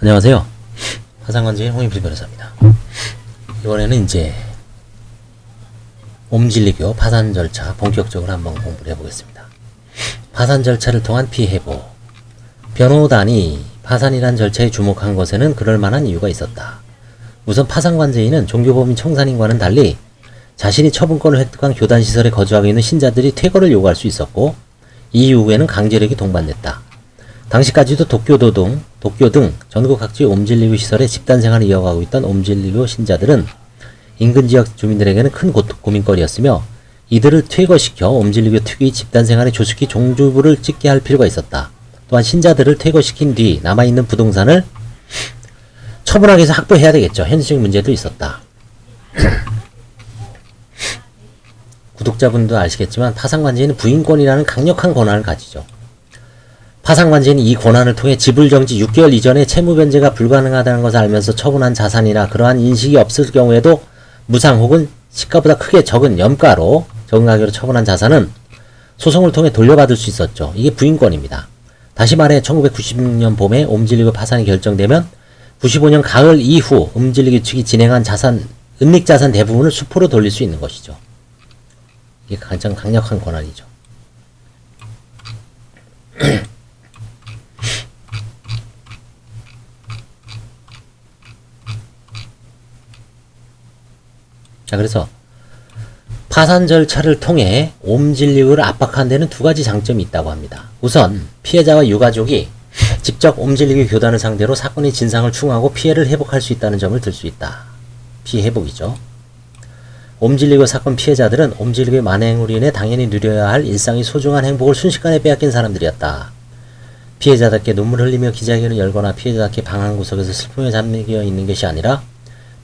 안녕하세요. 파산관제인 홍인필 변호사입니다. 이번에는 이제 옴진리교 파산 절차 본격적으로 한번 공부를 해보겠습니다. 파산 절차를 통한 피해 회복. 변호단이 파산이란 절차에 주목한 것에는 그럴 만한 이유가 있었다. 우선 파산관제인은 종교법인 청산인과는 달리 자신이 처분권을 획득한 교단시설에 거주하고 있는 신자들이 퇴거를 요구할 수 있었고, 이 요구에는 강제력이 동반됐다. 당시까지도 도쿄 등 전국 각지의 옴진리교 시설에 집단생활을 이어가고 있던 옴진리교 신자들은 인근 지역 주민들에게는 큰 고민거리였으며, 이들을 퇴거시켜 옴진리교 특유의 집단생활에 조속히 종주부를 찍게 할 필요가 있었다. 또한 신자들을 퇴거시킨 뒤 남아있는 부동산을 처분하기 위해서 확보해야 되겠죠. 현실적인 문제도 있었다. 구독자분도 아시겠지만 파산관제인은 부인권이라는 강력한 권한을 가지죠. 파산관제인이 이 권한을 통해 지불정지 6개월 이전에 채무변제가 불가능하다는 것을 알면서 처분한 자산이나 그러한 인식이 없을 경우에도 무상 혹은 시가보다 크게 적은 염가로 적은 가격으로 처분한 자산은 소송을 통해 돌려받을 수 있었죠. 이게 부인권입니다. 다시 말해 1996년 봄에 옴진리교 파산이 결정되면 95년 가을 이후 옴진리교 측이 진행한 은닉자산 대부분을 수포로 돌릴 수 있는 것이죠. 이게 가장 강력한 권한이죠. 자, 그래서 파산 절차를 통해 옴진리교를 압박하는 데는 두 가지 장점이 있다고 합니다. 우선 피해자와 유가족이 직접 옴진리교 교단을 상대로 사건의 진상을 추궁하고 피해를 회복할 수 있다는 점을 들 수 있다. 피해 회복이죠. 옴진리교 사건 피해자들은 옴진리교의 만행으로 인해 당연히 누려야 할 일상의 소중한 행복을 순식간에 빼앗긴 사람들이었다. 피해자답게 눈물을 흘리며 기자회견을 열거나 피해자답게 방 한 구석에서 슬픔에 잠겨 있는 것이 아니라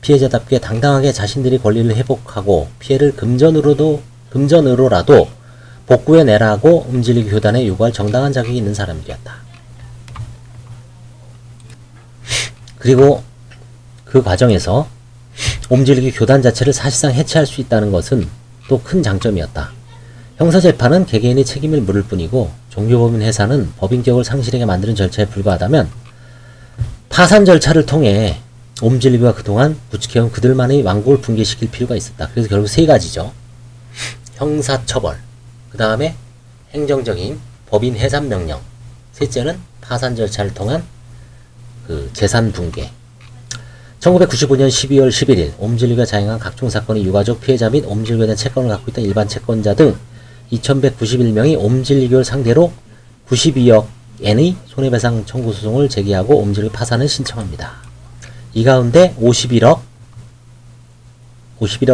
피해자답게 당당하게 자신들이 권리를 회복하고 피해를 금전으로라도 복구해내라고 옴진리교 교단에 요구할 정당한 자격이 있는 사람들이었다. 그리고 그 과정에서 옴진리교 교단 자체를 사실상 해체할 수 있다는 것은 또 큰 장점이었다. 형사재판은 개개인의 책임을 물을 뿐이고 종교법인 회사는 법인격을 상실하게 만드는 절차에 불과하다면, 파산 절차를 통해 옴진리교가 그동안 구축해온 그들만의 왕국을 붕괴시킬 필요가 있었다. 그래서 결국 세 가지죠. 형사처벌, 그 다음에 행정적인 법인 해산명령, 셋째는 파산 절차를 통한 그 재산 붕괴. 1995년 12월 11일 옴진리교가 자행한 각종 사건의 유가족 피해자 및 옴진리교에 대한 채권을 갖고 있던 일반 채권자 등 2191명이 옴진리교를 상대로 92억 엔의 손해배상 청구 소송을 제기하고 옴진리교 파산을 신청합니다. 이 가운데 51억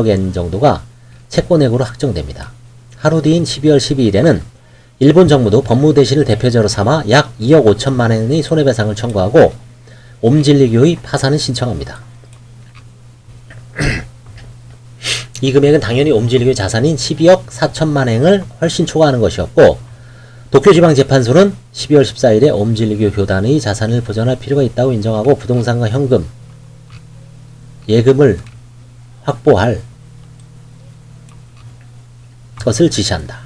엔 정도가 채권액으로 확정됩니다. 하루 뒤인 12월 12일에는 일본 정부도 법무대신을 대표자로 삼아 약 2억 5천만 엔의 손해배상을 청구하고 옴진리교의 파산을 신청합니다. 이 금액은 당연히 옴진리교의 자산인 12억 4천만 엔을 훨씬 초과하는 것이었고, 도쿄지방재판소는 12월 14일에 옴진리교 교단의 자산을 보전할 필요가 있다고 인정하고 부동산과 현금, 예금을 확보할 것을 지시한다.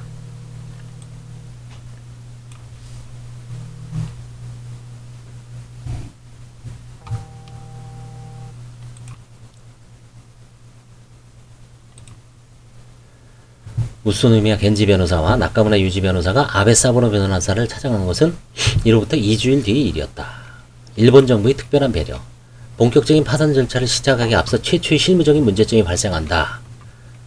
우소노미야 겐지 변호사와 나카무라 유지 변호사가 아베 사부노 변호사를 찾아간 것은 이로부터 2주일 뒤의 일이었다. 일본 정부의 특별한 배려. 본격적인 파산 절차를 시작하기 앞서 최초의 실무적인 문제점이 발생한다.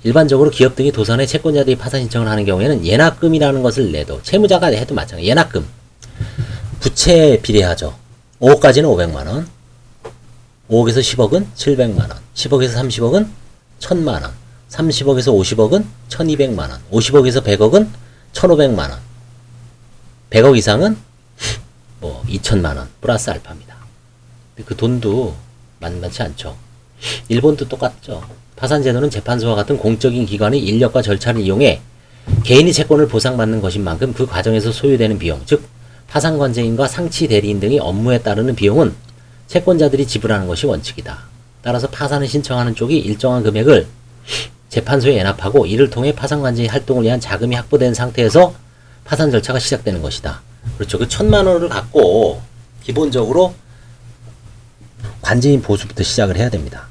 일반적으로 기업 등이 도산해 채권자들이 파산 신청을 하는 경우에는 예납금이라는 것을 내도, 채무자가 해도 마찬가지. 예납금, 부채에 비례하죠. 5억까지는 500만원, 5억에서 10억은 700만원, 10억에서 30억은 1000만원, 30억에서 50억은 1200만원, 50억에서 100억은 1500만원, 100억 이상은 2000만원 플러스 알파입니다. 그 돈도 만만치 않죠. 일본도 똑같죠. 파산제도는 재판소와 같은 공적인 기관의 인력과 절차를 이용해 개인이 채권을 보상받는 것인 만큼 그 과정에서 소요되는 비용, 즉 파산관제인과 상치 대리인 등의 업무에 따르는 비용은 채권자들이 지불하는 것이 원칙이다. 따라서 파산을 신청하는 쪽이 일정한 금액을 재판소에 예납하고 이를 통해 파산관제의 활동을 위한 자금이 확보된 상태에서 파산 절차가 시작되는 것이다. 그렇죠. 그 1000만 원을 갖고 기본적으로 관제인 보수부터 시작을 해야 됩니다.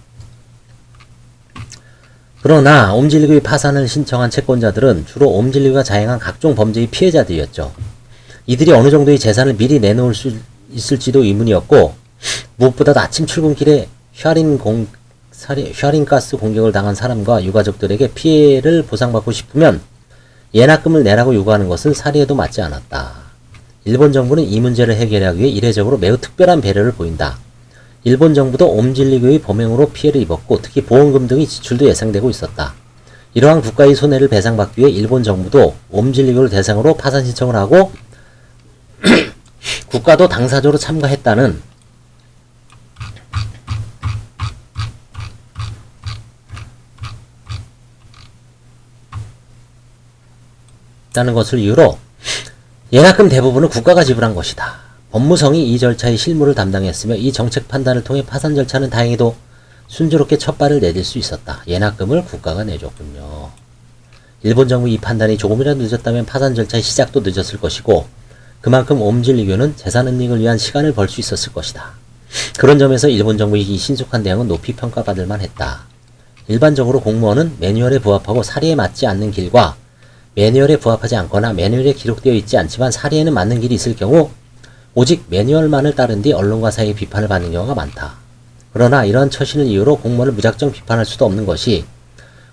그러나 옴질리교의 파산을 신청한 채권자들은 주로 옴질리교가 자행한 각종 범죄의 피해자들이었죠. 이들이 어느 정도의 재산을 미리 내놓을 수 있을지도 의문이었고, 무엇보다도 아침 출근길에 샤린가스 공격을 당한 사람과 유가족들에게 피해를 보상받고 싶으면 예납금을 내라고 요구하는 것은 사리에도 맞지 않았다. 일본 정부는 이 문제를 해결하기 위해 이례적으로 매우 특별한 배려를 보인다. 일본 정부도 옴질리교의 범행으로 피해를 입었고 특히 보험금 등의 지출도 예상되고 있었다. 이러한 국가의 손해를 배상받기 위해 일본 정부도 옴질리교를 대상으로 파산 신청을 하고 국가도 당사자로 참가했다는 것을 이유로 예납금 대부분을 국가가 지불한 것이다. 법무성이 이 절차의 실무를 담당했으며 이 정책 판단을 통해 파산 절차는 다행히도 순조롭게 첫 발을 내딜 수 있었다. 예납금을 국가가 내줬군요. 일본 정부 이 판단이 조금이라도 늦었다면 파산 절차의 시작도 늦었을 것이고 그만큼 옴질리교는 재산 은닉을 위한 시간을 벌 수 있었을 것이다. 그런 점에서 일본 정부의 이 신속한 대응은 높이 평가받을 만했다. 일반적으로 공무원은 매뉴얼에 부합하고 사리에 맞지 않는 길과 매뉴얼에 부합하지 않거나 매뉴얼에 기록되어 있지 않지만 사리에는 맞는 길이 있을 경우 오직 매뉴얼만을 따른 뒤 언론과 사이의 비판을 받는 경우가 많다. 그러나 이러한 처신을 이유로 공무원을 무작정 비판할 수도 없는 것이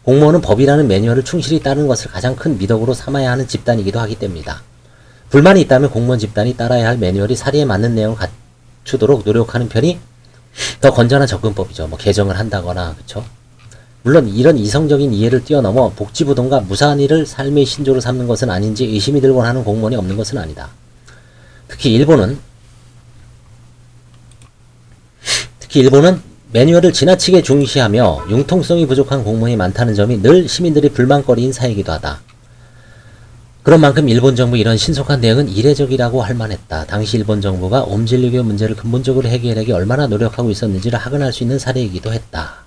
공무원은 법이라는 매뉴얼을 충실히 따르는 것을 가장 큰 미덕으로 삼아야 하는 집단이기도 하기 때문이다. 불만이 있다면 공무원 집단이 따라야 할 매뉴얼이 사리에 맞는 내용을 갖추도록 노력하는 편이 더 건전한 접근법이죠. 개정을 한다거나, 그쵸? 물론 이런 이성적인 이해를 뛰어넘어 복지부동과 무사한 일을 삶의 신조로 삼는 것은 아닌지 의심이 들곤 하는 공무원이 없는 것은 아니다. 특히 일본은 매뉴얼을 지나치게 중시하며 융통성이 부족한 공무원이 많다는 점이 늘 시민들의 불만거리인 사이이기도 하다. 그런 만큼 일본 정부 이런 신속한 대응은 이례적이라고 할 만했다. 당시 일본 정부가 옴질리교 문제를 근본적으로 해결하기 얼마나 노력하고 있었는지를 확인할 수 있는 사례이기도 했다.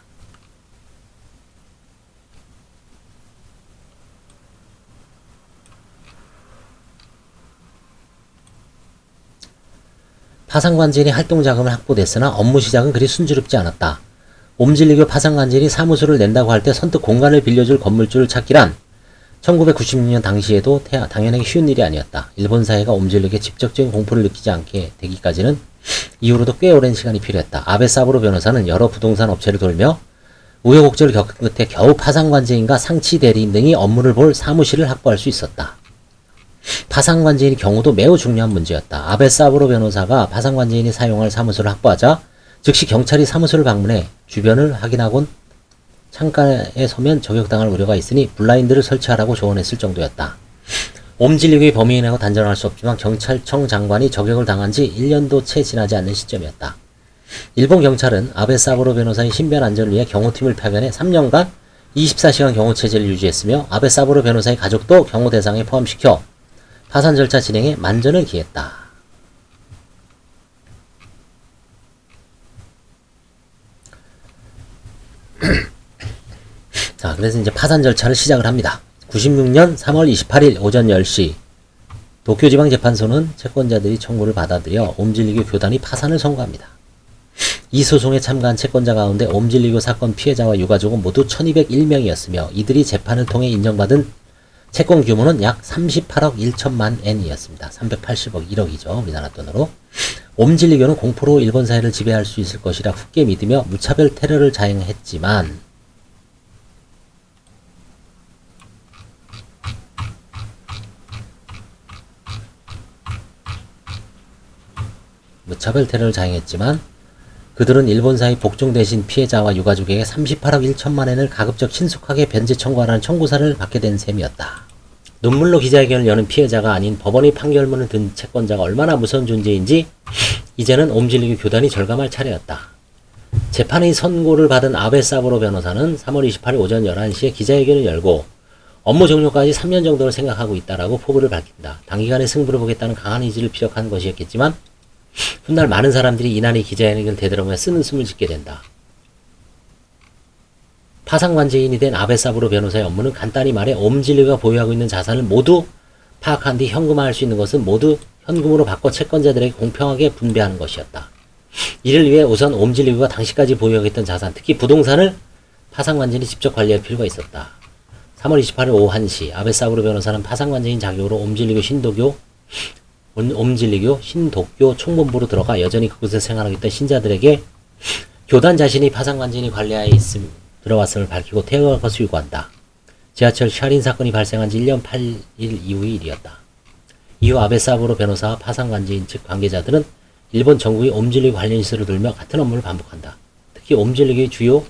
파산관제인이 활동자금을 확보됐으나 업무 시작은 그리 순조롭지 않았다. 옴질리교 파산관제인이 사무소를 낸다고 할 때 선뜻 공간을 빌려줄 건물주를 찾기란 1996년 당시에도 당연하게 쉬운 일이 아니었다. 일본 사회가 옴질리교에 직접적인 공포를 느끼지 않게 되기까지는 이후로도 꽤 오랜 시간이 필요했다. 아베 사부로 변호사는 여러 부동산 업체를 돌며 우여곡절을 겪은 끝에 겨우 파산관제인과 상치 대리인 등이 업무를 볼 사무실을 확보할 수 있었다. 파산관제인의 경우도 매우 중요한 문제였다. 아베 사부로 변호사가 파산관제인이 사용할 사무소를 확보하자 즉시 경찰이 사무소를 방문해 주변을 확인하곤 창가에 서면 저격당할 우려가 있으니 블라인드를 설치하라고 조언했을 정도였다. 옴질리교의 범인이라고 단정할 수 없지만 경찰청 장관이 저격을 당한 지 1년도 채 지나지 않는 시점이었다. 일본 경찰은 아베 사부로 변호사의 신변 안전을 위해 경호팀을 파견해 3년간 24시간 경호체제를 유지했으며 아베 사부로 변호사의 가족도 경호 대상에 포함시켜 파산 절차 진행에 만전을 기했다. 자, 그래서 이제 파산 절차를 시작을 합니다. 96년 3월 28일 오전 10시 도쿄지방재판소는 채권자들이 청구를 받아들여 옴질리교 교단이 파산을 선고합니다. 이 소송에 참가한 채권자 가운데 옴질리교 사건 피해자와 유가족은 모두 1201명이었으며 이들이 재판을 통해 인정받은 채권 규모는 약 38억 1천만 엔이었습니다. 380억 1억이죠. 우리나라 돈으로. 옴질리교는 공포로 일본 사회를 지배할 수 있을 것이라 굳게 믿으며 무차별 테러를 자행했지만 그들은 일본 사회 복종 대신 피해자와 유가족에게 38억 1천만 엔을 가급적 신속하게 변제 청구하라는 청구서를 받게 된 셈이었다. 눈물로 기자회견을 여는 피해자가 아닌 법원의 판결문을 든 채권자가 얼마나 무서운 존재인지 이제는 옴질리교 교단이 절감할 차례였다. 재판의 선고를 받은 아베 사부로 변호사는 3월 28일 오전 11시에 기자회견을 열고 업무 종료까지 3년 정도를 생각하고 있다라고 포부를 밝힌다. 단기간에 승부를 보겠다는 강한 의지를 피력한 것이었겠지만 훗날 많은 사람들이 이날의 기자회견을 되돌아보며 쓰는 숨을 짓게 된다. 파산관제인이 된 아베 사부로 변호사의 업무는 간단히 말해 옴질리교가 보유하고 있는 자산을 모두 파악한 뒤 현금화할 수 있는 것은 모두 현금으로 바꿔 채권자들에게 공평하게 분배하는 것이었다. 이를 위해 우선 옴질리교가 당시까지 보유하고 있던 자산, 특히 부동산을 파상관제인이 직접 관리할 필요가 있었다. 3월 28일 오후 1시 아베 사부르 변호사는 파상관제인 자격으로 옴질리교 신독교 총본부로 들어가 여전히 그곳에 생활하고 있던 신자들에게 교단 자신이 파상관제인이 관리하에 들어왔음을 밝히고 퇴거할 것을 요구한다. 지하철 살인 사건이 발생한 지 1년 8일 이후의 일이었다. 이후 아베 사부르 변호사와 파상관제인 측 관계자들은 일본 전국의 옴질리교 관련 시설을 돌며 같은 업무를 반복한다. 특히 옴질리교의 주요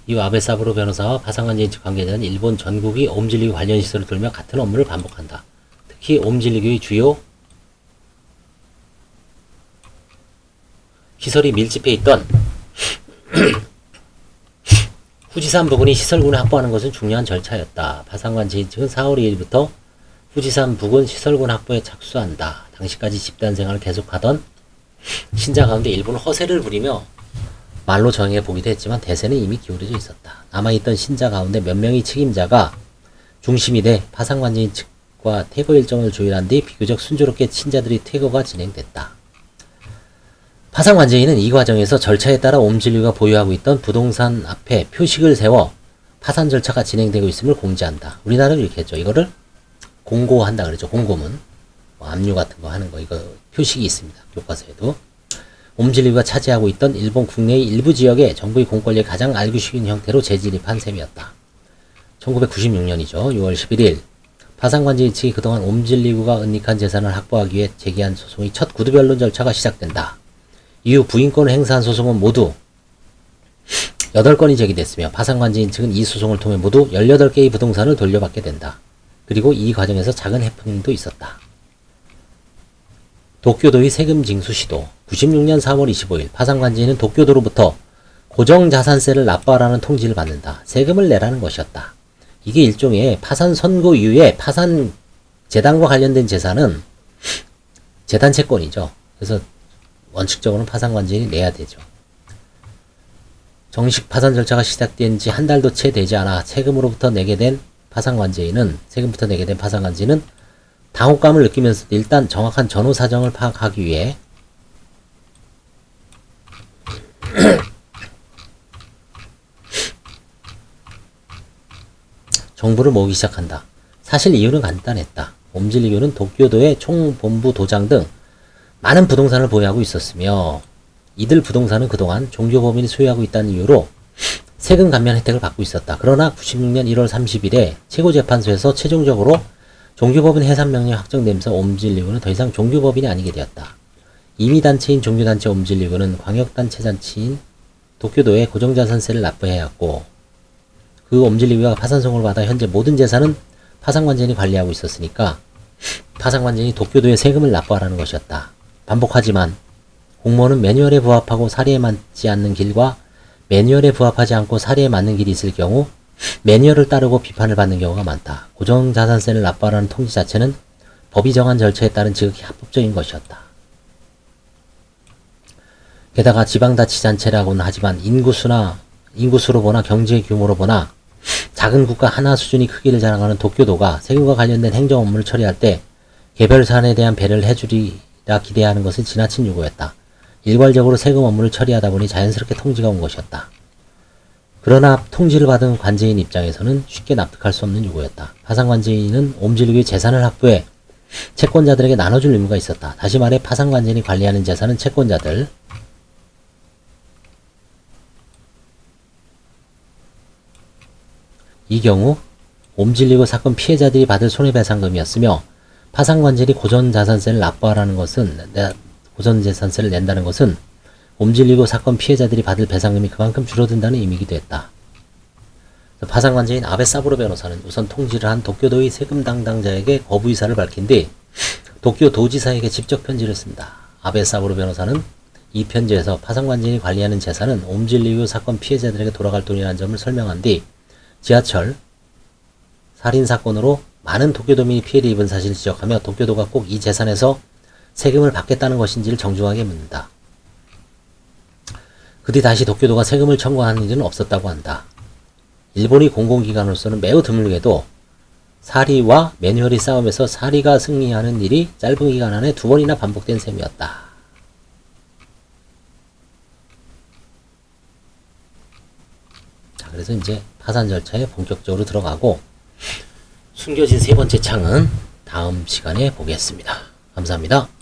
이후 아베 사부르 변호사와 파상관제인 측 관계자는 일본 전국의 옴질리교 관련 시설을 돌며 같은 업무를 반복한다. 특히 옴질리교의 주요 시설이 밀집해 있던 후지산 부근의 시설군을 확보하는 것은 중요한 절차였다. 파상관제인 측은 4월 2일부터 후지산 부근 시설군 확보에 착수한다. 당시까지 집단 생활을 계속하던 신자 가운데 일부는 허세를 부리며 말로 정해 보기도 했지만 대세는 이미 기울어져 있었다. 남아있던 신자 가운데 몇 명의 책임자가 중심이 돼 파상관제인 측과 퇴거 일정을 조율한 뒤 비교적 순조롭게 신자들의 퇴거가 진행됐다. 파상관제인은 이 과정에서 절차에 따라 옴질리교가 보유하고 있던 부동산 앞에 표식을 세워 파산 절차가 진행되고 있음을 공지한다. 우리나라는 이렇게 했죠. 이거를 공고한다 그러죠. 공고문. 압류 같은 거 하는 거 이거 표식이 있습니다. 교과서에도. 옴질리교가 차지하고 있던 일본 국내의 일부 지역에 정부의 공권력이 가장 알기 쉬운 형태로 재진입한 셈이었다. 1996년이죠. 6월 11일 파상관제인 측이 그동안 옴질리교가 은닉한 재산을 확보하기 위해 제기한 소송의 첫 구두변론 절차가 시작된다. 이후 부인권을 행사한 소송은 모두 8건이 제기됐으며 파상관제인 측은 이 소송을 통해 모두 18개의 부동산을 돌려받게 된다. 그리고 이 과정에서 작은 해프닝도 있었다. 도쿄도의 세금 징수 시도 96년 4월 25일 파상관제인은 도쿄도로부터 고정자산세를 납부하라는 통지를 받는다. 세금을 내라는 것이었다. 이게 일종의 파산 선고 이후에 파산 재단과 관련된 재산은 재단 채권이죠. 그래서 원칙적으로는 파상관제인이 내야 되죠. 정식 파산 절차가 시작된 지 한 달도 채 되지 않아 세금부터 내게 된 파상관제인은 당혹감을 느끼면서 일단 정확한 전후 사정을 파악하기 위해 정보를 모으기 시작한다. 사실 이유는 간단했다. 옴질리교는 도쿄도의 총본부 도장 등 많은 부동산을 보유하고 있었으며 이들 부동산은 그동안 종교법인이 소유하고 있다는 이유로 세금 감면 혜택을 받고 있었다. 그러나 96년 1월 30일에 최고재판소에서 최종적으로 종교법인 해산명령이 확정되면서 옴질리교는 더 이상 종교법인이 아니게 되었다. 임의단체인 종교단체 옴질리교는 광역단체 잔치인 도쿄도에 고정자산세를 납부해야 했고 그 옴질리교가 파산송을 받아 현재 모든 재산은 파상관제인이 관리하고 있었으니까 파상관제인이 도쿄도에 세금을 납부하라는 것이었다. 반복하지만 공무원은 매뉴얼에 부합하고 사례에 맞지 않는 길과 매뉴얼에 부합하지 않고 사례에 맞는 길이 있을 경우 매뉴얼을 따르고 비판을 받는 경우가 많다. 고정자산세를 납부하라는 통지 자체는 법이 정한 절차에 따른 지극히 합법적인 것이었다. 게다가 지방자치단체라고는 하지만 인구수로 보나 경제 규모로 보나 작은 국가 하나 수준이 크기를 자랑하는 도쿄도가 세금과 관련된 행정 업무를 처리할 때 개별 사안에 대한 배려를 해주리라 기대하는 것은 지나친 요구였다. 일괄적으로 세금 업무를 처리하다 보니 자연스럽게 통지가 온 것이었다. 그러나 통지를 받은 관제인 입장에서는 쉽게 납득할 수 없는 요구였다. 파상관제인은 옴질리교의 재산을 확보해 채권자들에게 나눠줄 의무가 있었다. 다시 말해 파상관제인이 관리하는 재산은 채권자들, 이 경우 옴질리교 사건 피해자들이 받을 손해배상금이었으며 파상관제인이 고정자산세를 고정자산세를 낸다는 것은 옴질리교 사건 피해자들이 받을 배상금이 그만큼 줄어든다는 의미이기도 했다. 파상관제인 아베 사부르 변호사는 우선 통지를 한 도쿄도의 세금 담당자에게 거부 의사를 밝힌 뒤 도쿄 도지사에게 직접 편지를 씁니다. 아베 사부르 변호사는 이 편지에서 파상관제인이 관리하는 재산은 옴질리교 사건 피해자들에게 돌아갈 돈이라는 점을 설명한 뒤 지하철 살인 사건으로 많은 도쿄도민이 피해를 입은 사실을 지적하며 도쿄도가 꼭 이 재산에서 세금을 받겠다는 것인지를 정중하게 묻는다. 그 뒤 다시 도쿄도가 세금을 청구하는 일은 없었다고 한다. 일본이 공공기관으로서는 매우 드물게도 사리와 매뉴얼이 싸움에서 사리가 승리하는 일이 짧은 기간 안에 2번이나 반복된 셈이었다. 자, 그래서 이제 파산 절차에 본격적으로 들어가고 숨겨진 세 번째 창은 다음 시간에 보겠습니다. 감사합니다.